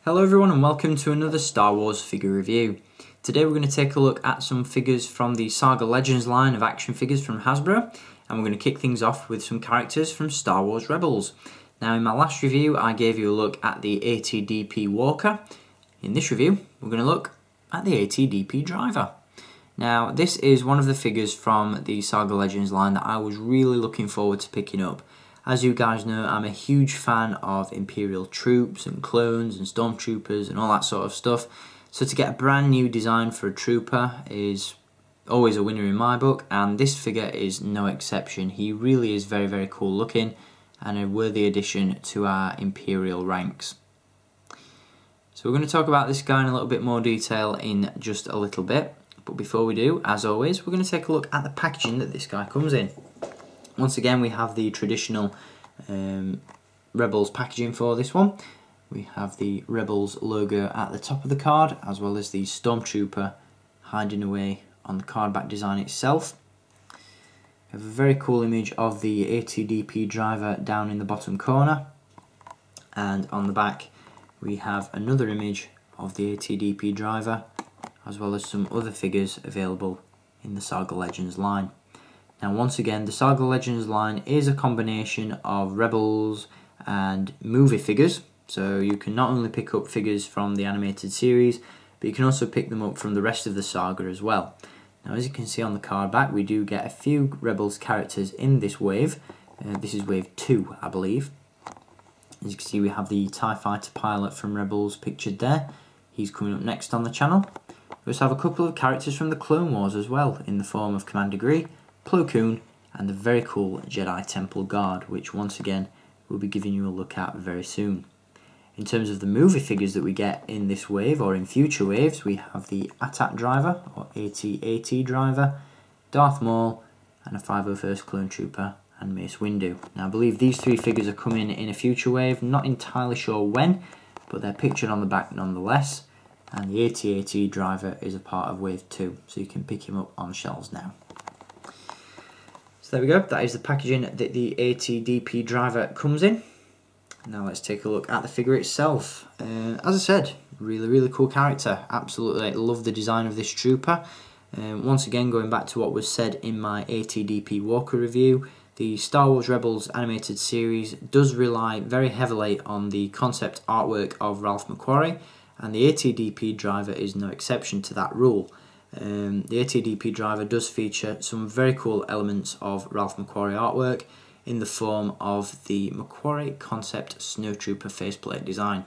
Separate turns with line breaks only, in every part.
Hello everyone and welcome to another Star Wars figure review. Today we're going to take a look at some figures from the Saga Legends line of action figures from Hasbro, and we're going to kick things off with some characters from Star Wars Rebels. Now in my last review I gave you a look at the ATDP Walker. In this review we're going to look at the ATDP Driver. Now this is one of the figures from the Saga Legends line that I was really looking forward to picking up. As you guys know, I'm a huge fan of Imperial troops and clones and stormtroopers and all that sort of stuff. So to get a brand new design for a trooper is always a winner in my book, and this figure is no exception. He really is very, very cool looking and a worthy addition to our Imperial ranks. So we're going to talk about this guy in a little bit more detail in just a little bit. But before we do, as always, we're going to take a look at the packaging that this guy comes in. Once again, we have the traditional Rebels packaging for this one. We have the Rebels logo at the top of the card, as well as the Stormtrooper hiding away on the card back design itself. We have a very cool image of the ATDP Driver down in the bottom corner, and on the back we have another image of the ATDP Driver, as well as some other figures available in the Saga Legends line. Now once again, the Saga Legends line is a combination of Rebels and movie figures, so you can not only pick up figures from the animated series, but you can also pick them up from the rest of the saga as well. Now as you can see on the card back, we do get a few Rebels characters in this wave. This is wave 2, I believe. As you can see, we have the TIE Fighter pilot from Rebels pictured there. He's coming up next on the channel. We also have a couple of characters from the Clone Wars as well, in the form of Commander Gree, Plo Koon, and the very cool Jedi Temple Guard, which once again we'll be giving you a look at very soon. In terms of the movie figures that we get in this wave or in future waves, we have the AT-AT Driver or AT-AT Driver, Darth Maul, and a 501st Clone Trooper and Mace Windu. Now I believe these three figures are coming in a future wave, not entirely sure when, but they're pictured on the back nonetheless, and the AT-AT Driver is a part of wave 2, so you can pick him up on shelves now. So there we go, that is the packaging that the ATDP Driver comes in. Now let's take a look at the figure itself. As I said, really cool character. Absolutely love the design of this trooper. Once again, going back to what was said in my ATDP Walker review, the Star Wars Rebels animated series does rely very heavily on the concept artwork of Ralph McQuarrie, and the ATDP Driver is no exception to that rule. The ATDP Driver does feature some very cool elements of Ralph McQuarrie artwork in the form of the McQuarrie Concept Snowtrooper faceplate design.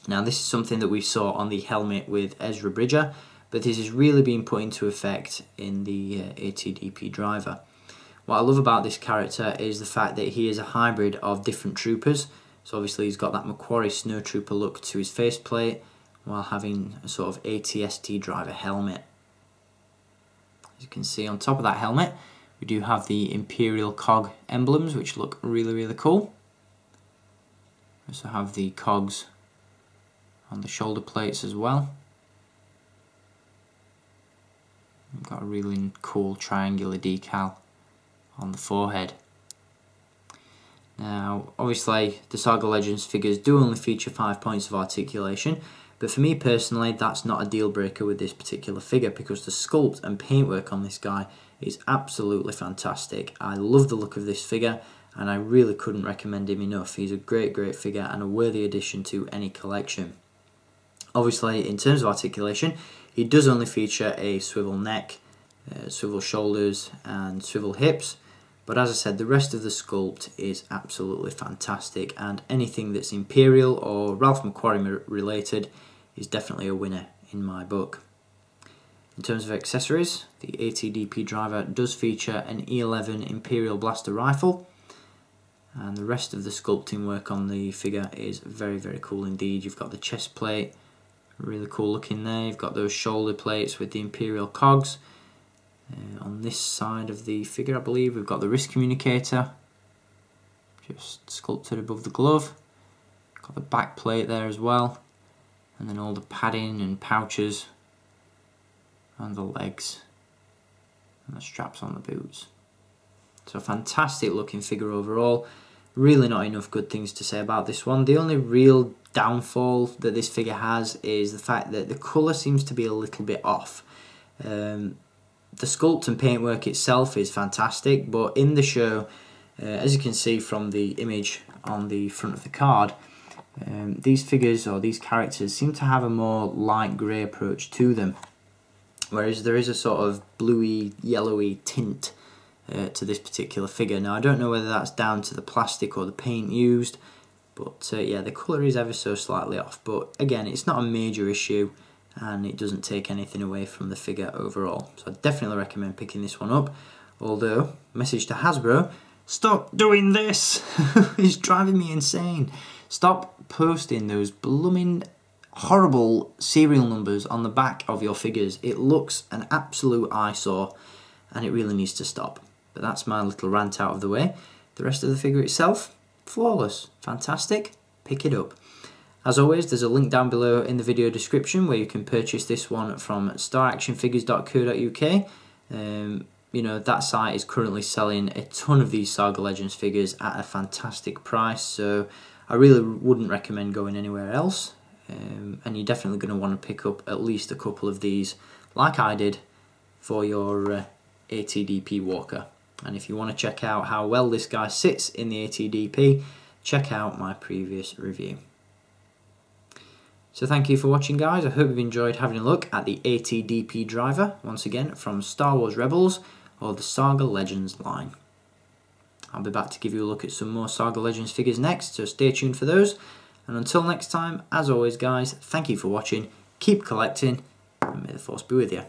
Now this is something that we saw on the helmet with Ezra Bridger, but this is really being put into effect in the ATDP Driver. What I love about this character is the fact that he is a hybrid of different troopers. So obviously he's got that McQuarrie Snowtrooper look to his faceplate, while having a sort of ATST Driver helmet. As you can see on top of that helmet, we do have the Imperial cog emblems, which look really cool. We also have the cogs on the shoulder plates as well. We've got a really cool triangular decal on the forehead. Now, obviously, the Saga Legends figures do only feature 5 points of articulation, but for me personally, that's not a deal breaker with this particular figure, because the sculpt and paintwork on this guy is absolutely fantastic. I love the look of this figure, and I really couldn't recommend him enough. He's a great figure and a worthy addition to any collection. Obviously, in terms of articulation, he does only feature a swivel neck, swivel shoulders, and swivel hips. But as I said, the rest of the sculpt is absolutely fantastic, and anything that's Imperial or Ralph McQuarrie related is definitely a winner in my book. In terms of accessories, the ATDP Driver does feature an E11 Imperial Blaster Rifle, and the rest of the sculpting work on the figure is very cool indeed. You've got the chest plate, really cool looking there. You've got those shoulder plates with the Imperial cogs. On this side of the figure, I believe, we've got the wrist communicator, just sculpted above the glove. Got the back plate there as well, and then all the padding and pouches on the legs, and the straps on the boots. So fantastic looking figure overall. Really not enough good things to say about this one. The only real downfall that this figure has is the fact that the colour seems to be a little bit off. The sculpt and paintwork itself is fantastic, but in the show, as you can see from the image on the front of the card, these figures or these characters seem to have a more light grey approach to them, whereas there is a sort of bluey, yellowy tint to this particular figure. Now I don't know whether that's down to the plastic or the paint used, but yeah, the colour is ever so slightly off, but again, it's not a major issue and it doesn't take anything away from the figure overall. So I definitely recommend picking this one up, although, message to Hasbro, stop doing this! It's driving me insane. Stop posting those blooming horrible serial numbers on the back of your figures. It looks an absolute eyesore and it really needs to stop. But that's my little rant out of the way. The rest of the figure itself, flawless, fantastic, pick it up. As always, there's a link down below in the video description where you can purchase this one from staractionfigures.co.uk. You know, that site is currently selling a ton of these Saga Legends figures at a fantastic price, so I really wouldn't recommend going anywhere else. And you're definitely going to want to pick up at least a couple of these, like I did, for your ATDP Walker. And if you want to check out how well this guy sits in the ATDP, check out my previous review. So thank you for watching, guys. I hope you've enjoyed having a look at the ATDP driver, once again from Star Wars Rebels or the Saga Legends line. I'll be back to give you a look at some more Saga Legends figures next, so stay tuned for those. And until next time, as always, guys, thank you for watching, keep collecting, and may the Force be with you.